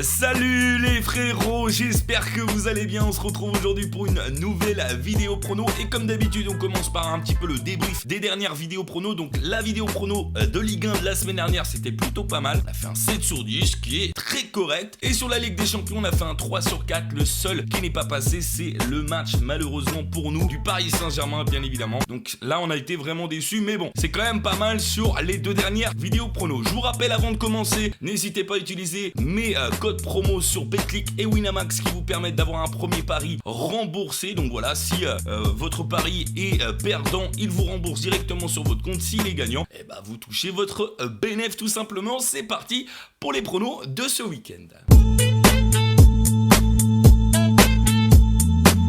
Salut les frérots, j'espère que vous allez bien. On se retrouve aujourd'hui pour une nouvelle vidéo prono. Et comme d'habitude, on commence par un petit peu le débrief des dernières vidéos prono. Donc la vidéo prono de Ligue 1 de la semaine dernière, c'était plutôt pas mal. On a fait un 7 sur 10 qui est très correct. Et sur la Ligue des Champions, on a fait un 3 sur 4. Le seul qui n'est pas passé, c'est le match malheureusement pour nous du Paris Saint-Germain, bien évidemment. Donc là, on a été vraiment déçus. Mais bon, c'est quand même pas mal sur les deux dernières vidéos prono. Je vous rappelle avant de commencer, n'hésitez pas à utiliser mes codes promo sur Betclic et Winamax qui vous permettent d'avoir un premier pari remboursé. Donc voilà, si votre pari est perdant, il vous rembourse directement sur votre compte. S'il est gagnant, et bah vous touchez votre bénéfice tout simplement. C'est parti pour les pronos de ce week-end.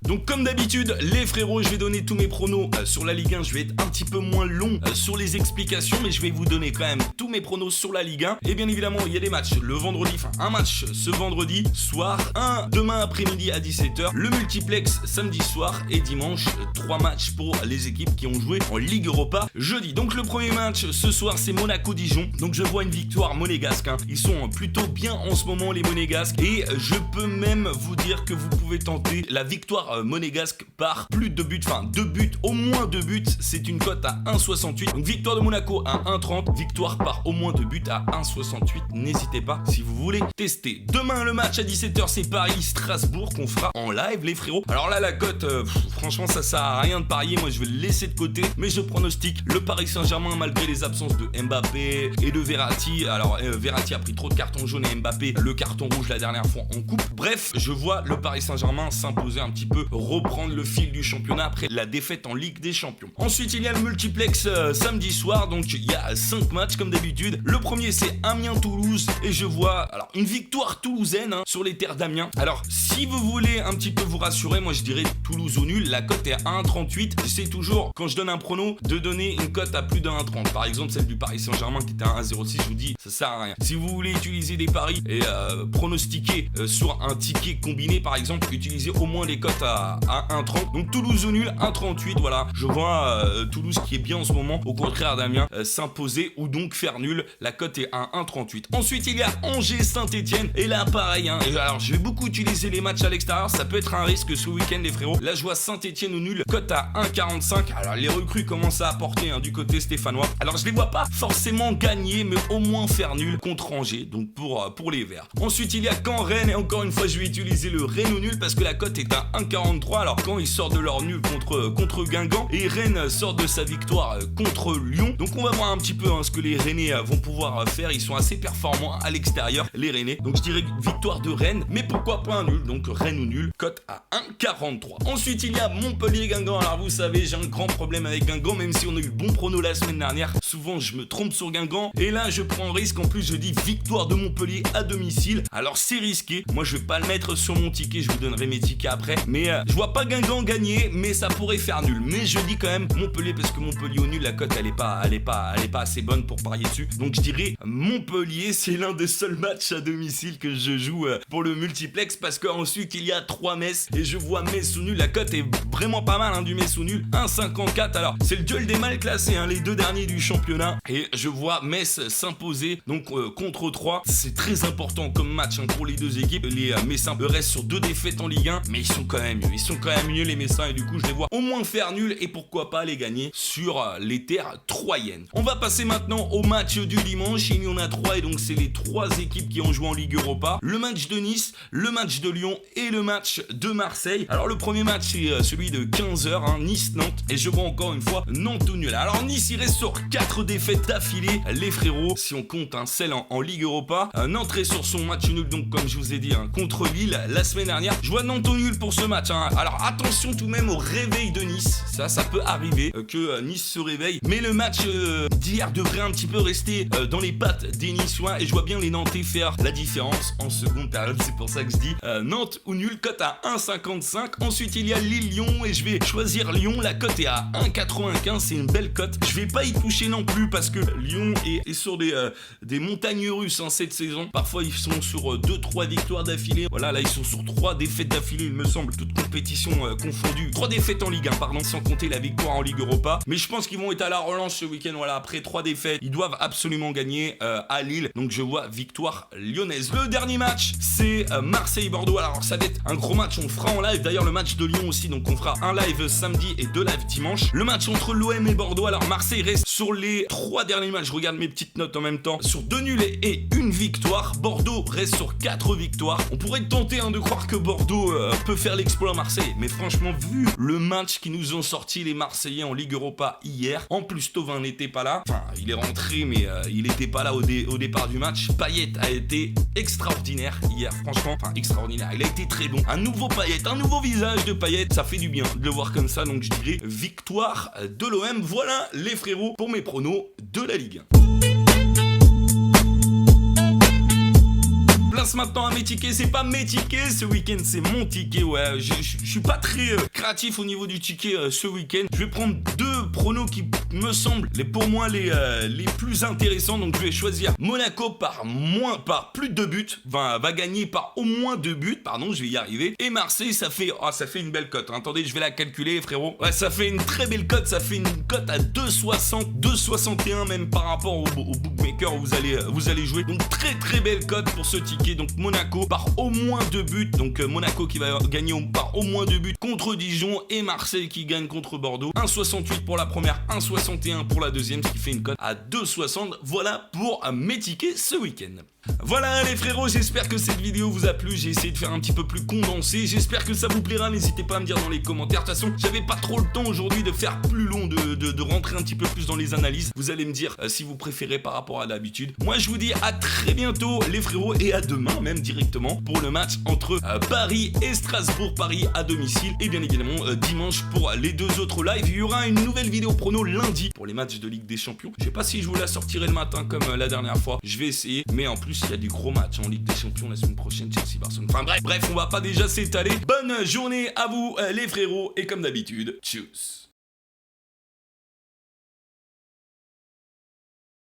Donc comme d'habitude les frérots, je vais donner tous mes pronos sur la Ligue 1. Je vais être un petit peu moins long sur les explications, mais je vais vous donner quand même tous mes pronos sur la Ligue 1. Et bien évidemment il y a des matchs le vendredi, enfin un match ce vendredi soir, un demain après-midi à 17h, le multiplex samedi soir et dimanche 3 matchs pour les équipes qui ont joué en Ligue Europa jeudi. Donc le premier match ce soir c'est Monaco-Dijon. Donc je vois une victoire monégasque, hein. Ils sont plutôt bien en ce moment les monégasques, et je peux même vous dire que vous pouvez tenter la victoire monégasque par plus de 2 buts, enfin 2 buts, au moins 2 buts, c'est une cote à 1,68. Donc victoire de Monaco à 1,30, victoire par au moins 2 buts à 1,68. N'hésitez pas si vous voulez tester. Demain le match à 17h c'est Paris-Strasbourg qu'on fera en live les frérots. Alors là la cote, franchement ça sert à rien de parier, moi je vais le laisser de côté, mais je pronostique le Paris Saint-Germain malgré les absences de Mbappé et de Verratti. Alors Verratti a pris trop de cartons jaunes et Mbappé le carton rouge la dernière fois en coupe. Bref, je vois le Paris Saint-Germain s'imposer un petit peu, reprendre le fil du championnat après la défaite en Ligue des Champions. Ensuite il y a le multiplex samedi soir, donc il y a 5 matchs comme d'habitude. Le premier c'est Amiens-Toulouse et je vois alors une victoire toulousaine, hein, sur les terres d'Amiens. Alors si vous voulez un petit peu vous rassurer, moi je dirais Toulouse au nul. La cote est à 1,38. J'essaie toujours quand je donne un prono de donner une cote à plus de 1,30. Par exemple celle du Paris Saint-Germain qui était à 1,06, je vous dis ça sert à rien. Si vous voulez utiliser des paris et pronostiquer sur un ticket combiné par exemple, utilisez au moins les cotes à 1,30. Donc Toulouse au nul 1,38. Voilà, je vois Toulouse qui est bien en ce moment, au contraire d'Amiens, s'imposer ou donc faire nul. La cote est à 1,38. Ensuite il y a Angers-Saint-Etienne et là pareil, hein. Alors je vais beaucoup utiliser les matchs à l'extérieur, ça peut être un risque ce week-end les frérots. Là je vois Saint-Etienne au nul, cote à 1,45. Alors les recrues commencent à apporter, hein, du côté stéphanois. Alors je les vois pas forcément gagner, mais au moins faire nul contre Angers, donc pour les Verts. Ensuite il y a Caen-Rennes et encore une fois je vais utiliser le Rennes au nul parce que la cote est à 1,43. Alors quand ils sortent de leur nul contre Guingamp et Rennes sort de sa victoire contre Lyon, donc on va voir un petit peu, hein, ce que les Rennais vont pouvoir faire. Ils sont assez performants à l'extérieur les Rennais, donc je dirais victoire de Rennes, mais pourquoi pas un nul, donc Rennes ou nul, cote à 1,43. Ensuite il y a Montpellier-Guingamp. Alors vous savez j'ai un grand problème avec Guingamp, même si on a eu le bon prono la semaine dernière, souvent je me trompe sur Guingamp et là je prends un risque. En plus je dis victoire de Montpellier à domicile, alors c'est risqué. Moi je vais pas le mettre sur mon ticket, je vous donnerai mes tickets après, mais je vois pas Guingamp gagner, mais ça pourrait faire nul. Mais je dis quand même Montpellier parce que Montpellier au nul, la cote elle est pas assez bonne pour parier dessus. Donc je dirais Montpellier. C'est l'un des seuls matchs à domicile que je joue pour le multiplex, parce qu'ensuite il y a 3 Metz et je vois Metz au nul. La cote est vraiment pas mal, hein, du Metz au nul, 1,54. Alors c'est le duel des mal classés, hein, les deux derniers du championnat, et je vois Metz s'imposer donc contre 3. C'est très important comme match, hein, pour les deux équipes. Les Messins restent sur 2 défaites en Ligue 1, mais ils sont quand même mieux les Messins, et du coup je les vois au moins faire nul et pourquoi pas les gagner sur les terres troyennes. On va passer maintenant au match du dimanche. Il y en a 3 et donc c'est les 3 équipes qui ont joué en Ligue Europa. Le match de Nice, le match de Lyon et le match de Marseille. Alors le premier match c'est celui de 15h, hein, Nice-Nantes, et je vois encore une fois Nantes au nul. Alors Nice il reste sur 4 défaites d'affilée les frérots, si on compte, hein, celle en Ligue Europa. Nantes reste sur son match nul, donc comme je vous ai dit, hein, contre Lille la semaine dernière. Je vois Nantes au nul pour ce match, hein. Alors attention tout de même au réveil de Nice, ça peut arriver que Nice se réveille, mais le match d'hier devrait un petit peu rester dans les pattes des Niçois, et je vois bien les Nantais faire la différence en seconde période. C'est pour ça que je dis Nantes ou nul, cote à 1,55. Ensuite il y a Lille-Lyon et je vais choisir Lyon. La cote est à 1,95, c'est une belle cote. Je vais pas y toucher non plus parce que Lyon est sur des montagnes russes cette saison. Parfois ils sont sur 2-3 victoires d'affilée. Voilà, là ils sont sur 3 défaites d'affilée, il me semble, toutes compétitions confondues. 3 défaites en Ligue 1, pardon, sans compter la victoire en Ligue Europa. Mais je pense qu'ils vont être à la relance ce week-end. Voilà, après 3 défaites, ils doivent absolument gagner à Lille. Donc je vois victoire lyonnaise. Le dernier match, c'est Marseille-Bordeaux. Alors ça va être un gros match, on fera en live. D'ailleurs le match de Lyon aussi, donc on fera un live samedi et 2 lives dimanche. Le match entre l'OM et Bordeaux. Alors Marseille reste sur les 3 derniers matchs. Je regarde mes petites notes en même temps. Sur 2 nuls et 1 victoire. Bordeaux reste sur 4 victoires. On pourrait tenter de croire que Bordeaux peut faire l'exploit à Marseille. Mais franchement, vu le match qu'ils nous ont sorti les Marseillais en Ligue Europa hier, en plus Thauvin n'était pas là. Enfin, il est rentré, mais il n'était pas là au départ du match. Payet a été extraordinaire hier, franchement. Enfin, extraordinaire. Il a été très bon. Un nouveau Payet, un nouveau visage de Payet. Ça fait du bien de le voir comme ça. Donc je dirais victoire de l'OM. Voilà les frérots pour mes pronos de la Ligue 1. Place maintenant à mes tickets, c'est pas mes tickets ce week-end, c'est mon ticket. Ouais, je suis pas très créatif au niveau du ticket ce week-end. Je vais prendre 2 pronos qui me semblent pour moi les plus intéressants. Donc je vais choisir Monaco par plus de 2 buts, va gagner par au moins 2 buts, pardon, je vais y arriver. Et Marseille, ça fait une belle cote. Attendez, je vais la calculer, frérot. Ouais, ça fait une très belle cote, ça fait une cote à 2,60, 2,61 même par rapport au bookmaker où vous allez jouer. Donc très très belle cote pour ce ticket. Donc Monaco par au moins 2 buts. Donc Monaco qui va gagner par au moins 2 buts contre Dijon et Marseille qui gagne contre Bordeaux. 1,68 pour la première, 1,61 pour la deuxième, ce qui fait une cote à 2,60. Voilà pour mes tickets ce week-end. Voilà les frérots, j'espère que cette vidéo vous a plu. J'ai essayé de faire un petit peu plus condensé. J'espère que ça vous plaira. N'hésitez pas à me dire dans les commentaires. De toute façon, j'avais pas trop le temps aujourd'hui de faire plus long, de rentrer un petit peu plus dans les analyses. Vous allez me dire si vous préférez par rapport à d'habitude. Moi, je vous dis à très bientôt les frérots et à demain même directement pour le match entre Paris et Strasbourg. Paris à domicile et bien évidemment dimanche pour les 2 autres lives. Il y aura une nouvelle vidéo prono lundi pour les matchs de Ligue des Champions. Je sais pas si je vous la sortirai le matin comme la dernière fois. Je vais essayer, mais en plus il y a des gros matchs en Ligue des Champions la semaine prochaine, Chelsea-Barcelone. Enfin bref, on va pas déjà s'étaler. Bonne journée à vous les frérots et comme d'habitude, tchuss.